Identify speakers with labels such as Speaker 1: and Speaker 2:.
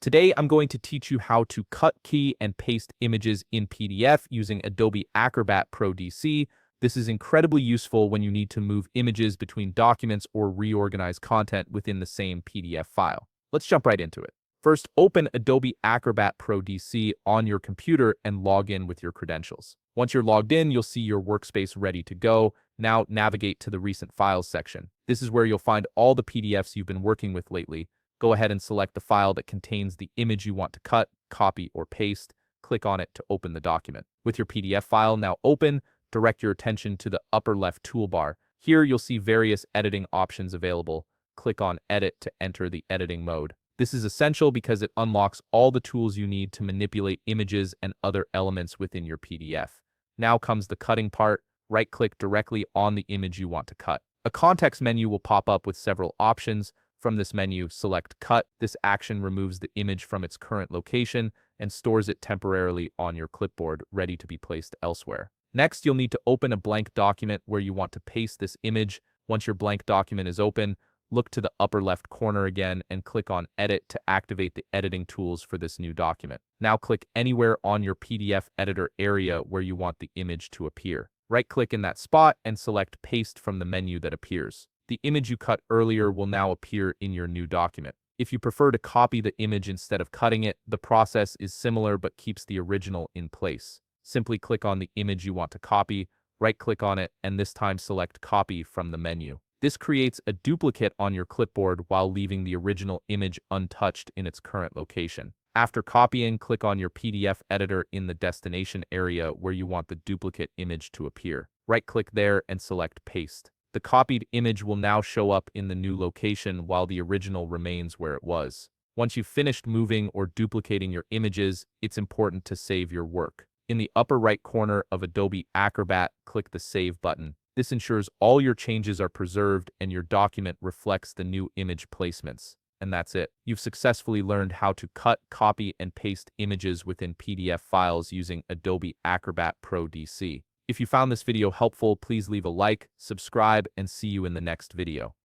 Speaker 1: Today, I'm going to teach you how to cut, key, and paste images in PDF using Adobe Acrobat Pro DC. This is incredibly useful when you need to move images between documents or reorganize content within the same PDF file. Let's jump right into it. First, open Adobe Acrobat Pro DC on your computer and log in with your credentials. Once you're logged in, you'll see your workspace ready to go. Now navigate to the Recent Files section. This is where you'll find all the PDFs you've been working with lately. Go ahead and select the file that contains the image you want to cut, copy, or paste. Click on it to open the document. With your PDF file now open, direct your attention to the upper left toolbar. Here you'll see various editing options available. Click on Edit to enter the editing mode. This is essential because it unlocks all the tools you need to manipulate images and other elements within your PDF. Now comes the cutting part. Right-click directly on the image you want to cut. A context menu will pop up with several options. From this menu, select Cut. This action removes the image from its current location and stores it temporarily on your clipboard, ready to be placed elsewhere. Next, you'll need to open a blank document where you want to paste this image. Once your blank document is open, look to the upper left corner again and click on Edit to activate the editing tools for this new document. Now click anywhere on your PDF editor area where you want the image to appear. Right-click in that spot and select Paste from the menu that appears. The image you cut earlier will now appear in your new document. If you prefer to copy the image instead of cutting it, the process is similar but keeps the original in place. Simply click on the image you want to copy, right-click on it, and this time select Copy from the menu. This creates a duplicate on your clipboard while leaving the original image untouched in its current location. After copying, click on your PDF editor in the destination area where you want the duplicate image to appear. Right-click there and select Paste. The copied image will now show up in the new location while the original remains where it was. Once you've finished moving or duplicating your images, it's important to save your work. In the upper right corner of Adobe Acrobat, click the Save button. This ensures all your changes are preserved and your document reflects the new image placements. And that's it. You've successfully learned how to cut, copy, and paste images within PDF files using Adobe Acrobat Pro DC. If you found this video helpful, please leave a like, subscribe, and see you in the next video.